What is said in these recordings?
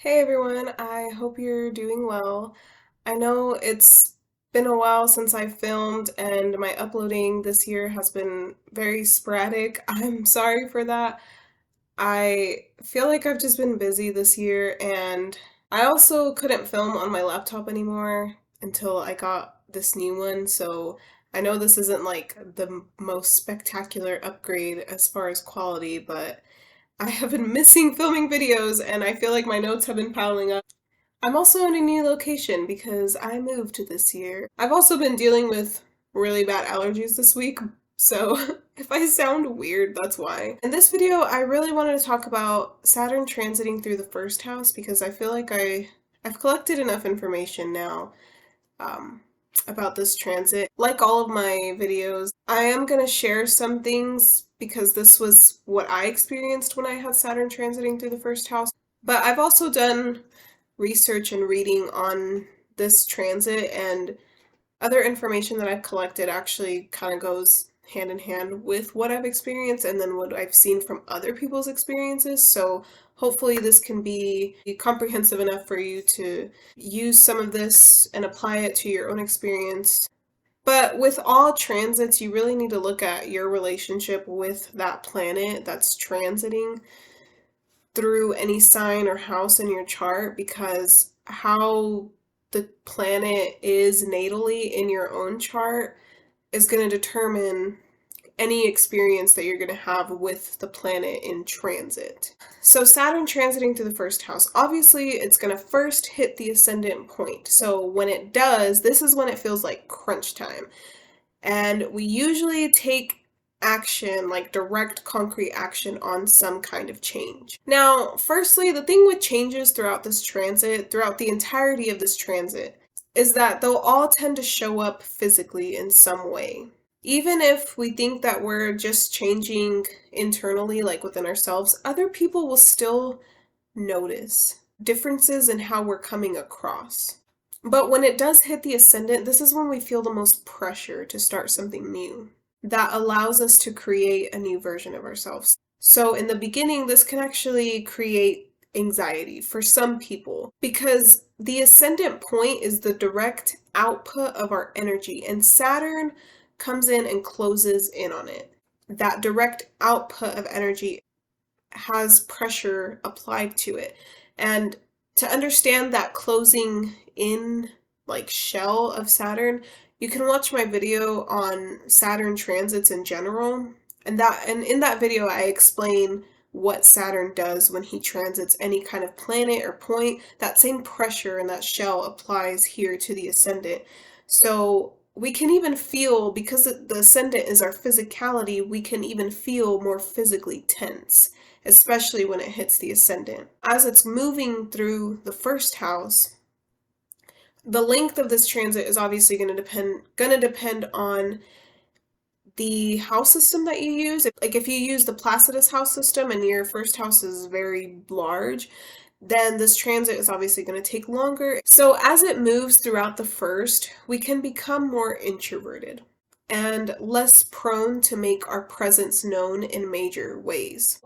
Hey everyone, I hope you're doing well. I know it's been a while since I filmed and my uploading this year has been very sporadic. I'm sorry for that. I feel like I've just been busy this year and I also couldn't film on my laptop anymore until I got this new one, so I know this isn't like the most spectacular upgrade as far as quality, but I have been missing filming videos and I feel like my notes have been piling up. I'm also in a new location because I moved this year. I've also been dealing with really bad allergies this week, so if I sound weird, that's why. In this video, I really wanted to talk about Saturn transiting through the first house because I feel like I've collected enough information now um, about this transit. Like all of my videos, I am going to share some things because this was what I experienced when I had Saturn transiting through the first house. But I've also done research and reading on this transit, and other information that I've collected actually kind of goes hand in hand with what I've experienced and then what I've seen from other people's experiences. So hopefully this can be comprehensive enough for you to use some of this and apply it to your own experience. But with all transits, you really need to look at your relationship with that planet that's transiting through any sign or house in your chart, because how the planet is natally in your own chart is going to determine any experience that you're going to have with the planet in transit. So Saturn transiting through the first house, obviously it's going to first hit the ascendant point. So when it does, this is when it feels like crunch time. And we usually take action, like direct concrete action on some kind of change. Now, firstly, the thing with changes throughout this transit, throughout the entirety of this transit, is that they'll all tend to show up physically in some way. Even if we think that we're just changing internally, like within ourselves, other people will still notice differences in how we're coming across. But when it does hit the ascendant, this is when we feel the most pressure to start something new that allows us to create a new version of ourselves. So in the beginning, this can actually create anxiety for some people because the ascendant point is the direct output of our energy, and Saturn comes in and closes in on it. That direct output of energy has pressure applied to it. And to understand that closing in like shell of Saturn, you can watch my video on Saturn transits in general. And in that video I explain what Saturn does when he transits any kind of planet or point. That same pressure in that shell applies here to the ascendant. So we can even feel, because the ascendant is our physicality, we can even feel more physically tense, especially when it hits the ascendant. As it's moving through the first house, the length of this transit is obviously going to depend on the house system that you use. Like if you use the Placidus house system and your first house is very large, then this transit is obviously going to take longer. So as it moves throughout the first, we can become more introverted and less prone to make our presence known in major ways.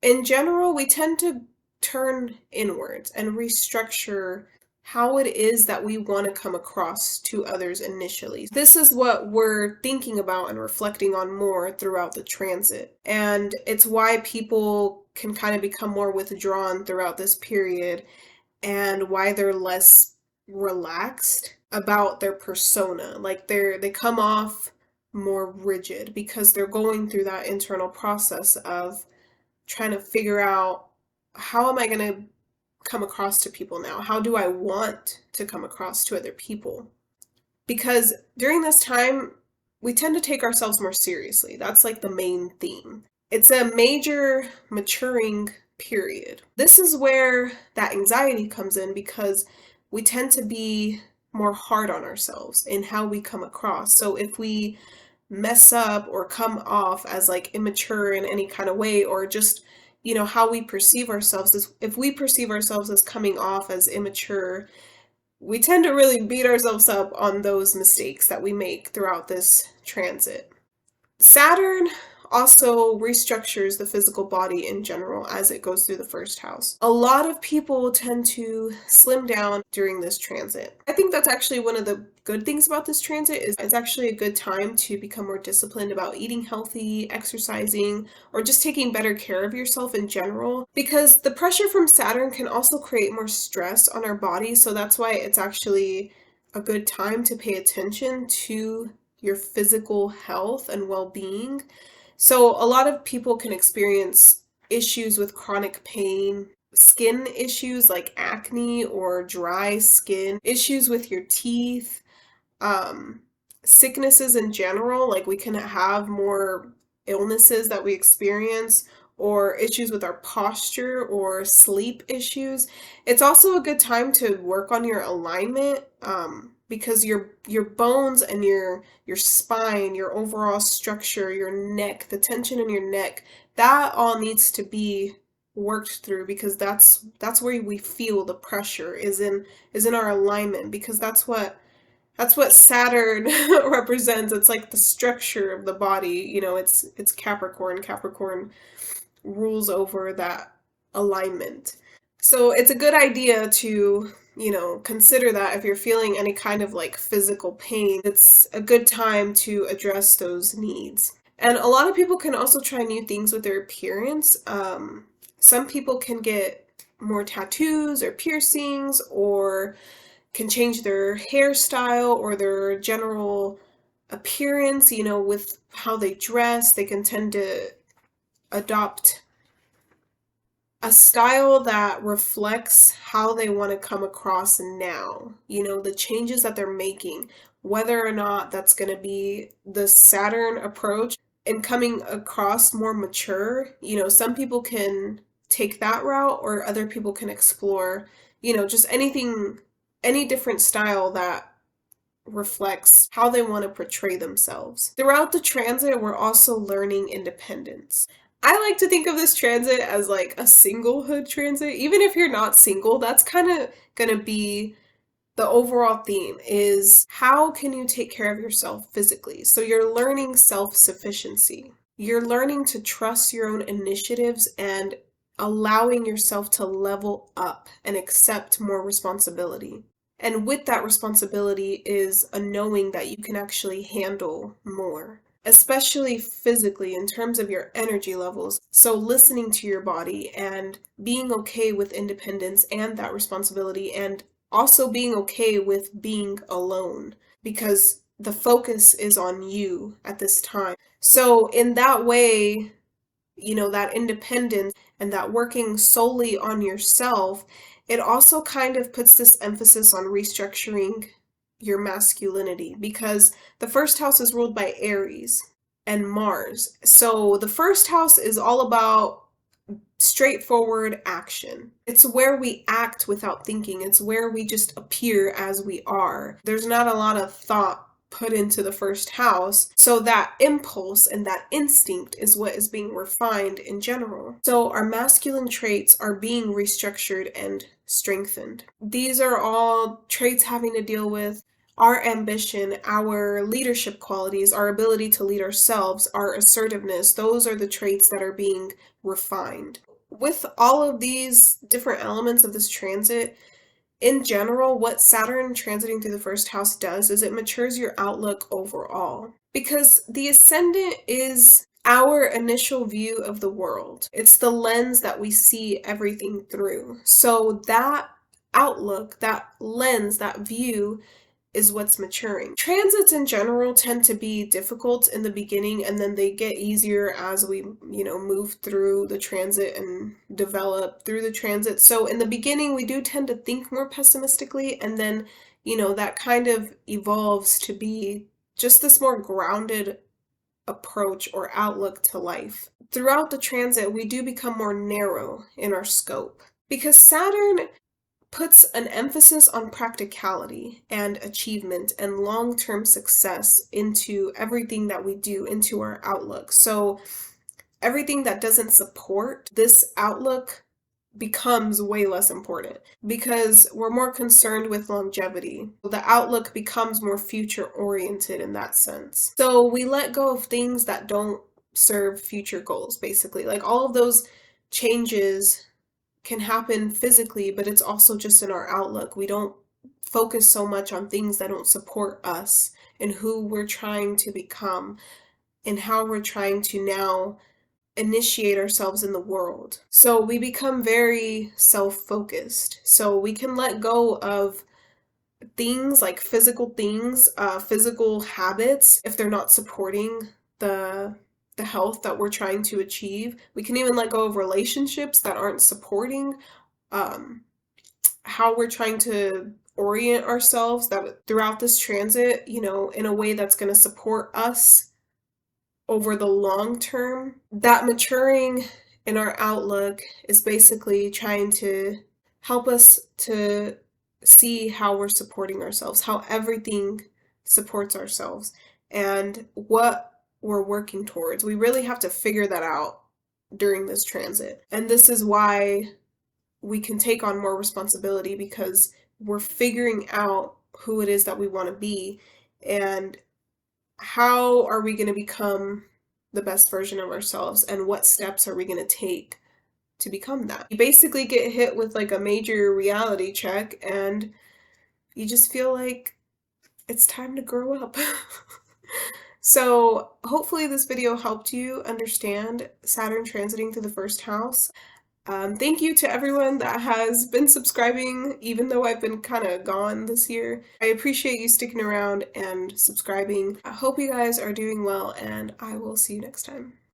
In general, we tend to turn inwards and restructure how it is that we want to come across to others initially. This is what we're thinking about and reflecting on more throughout the transit. And it's why people can kind of become more withdrawn throughout this period, and why they're less relaxed about their persona. Like they come off more rigid because they're going through that internal process of trying to figure out, how am I going to come across to people now? How do I want to come across to other people? Because during this time, we tend to take ourselves more seriously. That's like the main theme. It's a major maturing period. This is where that anxiety comes in because we tend to be more hard on ourselves in how we come across. So if we mess up or come off as like immature in any kind of way, or just, how we perceive ourselves, is if we perceive ourselves as coming off as immature, we tend to really beat ourselves up on those mistakes that we make throughout this transit. Saturn also restructures the physical body in general as it goes through the first house. A lot of people tend to slim down during this transit. I think that's actually one of the good things about this transit is it's actually a good time to become more disciplined about eating healthy, exercising, or just taking better care of yourself in general because the pressure from Saturn can also create more stress on our body, so that's why it's actually a good time to pay attention to your physical health and well-being. So a lot of people can experience issues with chronic pain, skin issues like acne or dry skin, issues with your teeth, um, sicknesses in general, like we can have more illnesses that we experience or issues with our posture or sleep issues. It's also a good time to work on your alignment because your bones and your spine, your overall structure, your neck, the tension in your neck, that all needs to be worked through because that's where we feel the pressure is in our alignment because that's what Saturn represents. It's like the structure of the body. It's Capricorn. Capricorn rules over that alignment. So it's a good idea to, consider that if you're feeling any kind of like physical pain, it's a good time to address those needs. And a lot of people can also try new things with their appearance. Some people can get more tattoos or piercings or can change their hairstyle or their general appearance, with how they dress. They can tend to adopt a style that reflects how they want to come across now, the changes that they're making, whether or not that's going to be the Saturn approach and coming across more mature. Some people can take that route, or other people can explore, just anything, any different style that reflects how they want to portray themselves. Throughout the transit, we're also learning independence. I like to think of this transit as like a singlehood transit. Even if you're not single, that's kind of going to be the overall theme is how can you take care of yourself physically? So you're learning self-sufficiency. You're learning to trust your own initiatives and allowing yourself to level up and accept more responsibility. And with that responsibility is a knowing that you can actually handle more, especially physically in terms of your energy levels. So listening to your body and being okay with independence and that responsibility, and also being okay with being alone because the focus is on you at this time. So in that way, that independence and that working solely on yourself, it also kind of puts this emphasis on restructuring your masculinity because the first house is ruled by Aries and Mars. So the first house is all about straightforward action. It's where we act without thinking. It's where we just appear as we are. There's not a lot of thought put into the first house. So that impulse and that instinct is what is being refined in general. So our masculine traits are being restructured and strengthened. These are all traits having to deal with our ambition, our leadership qualities, our ability to lead ourselves, our assertiveness. Those are the traits that are being refined. With all of these different elements of this transit, in general, what Saturn transiting through the first house does is it matures your outlook overall. Because the ascendant is our initial view of the world. It's the lens that we see everything through. So that outlook, that lens, that view is what's maturing. Transits in general tend to be difficult in the beginning, and then they get easier as we, move through the transit and develop through the transit. So in the beginning, we do tend to think more pessimistically, and then, that kind of evolves to be just this more grounded approach or outlook to life. Throughout the transit, we do become more narrow in our scope because Saturn puts an emphasis on practicality and achievement and long-term success into everything that we do, into our outlook. So everything that doesn't support this outlook becomes way less important because we're more concerned with longevity. The outlook becomes more future oriented in that sense. So we let go of things that don't serve future goals, basically. Like all of those changes can happen physically, but it's also just in our outlook. We don't focus so much on things that don't support us and who we're trying to become and how we're trying to now initiate ourselves in the world. So we become very self-focused. So we can let go of things like physical habits, if they're not supporting the the health that we're trying to achieve. We can even let go of relationships that aren't supporting um, how we're trying to orient ourselves that throughout this transit, in a way that's going to support us over the long term. That maturing in our outlook is basically trying to help us to see how we're supporting ourselves, how everything supports ourselves, and what we're working towards. We really have to figure that out during this transit. And this is why we can take on more responsibility because we're figuring out who it is that we want to be and how are we going to become the best version of ourselves and what steps are we going to take to become that. You basically get hit with like a major reality check and you just feel like it's time to grow up. So hopefully this video helped you understand Saturn transiting through the first house. Thank you to everyone that has been subscribing, even though I've been kind of gone this year. I appreciate you sticking around and subscribing. I hope you guys are doing well, and I will see you next time.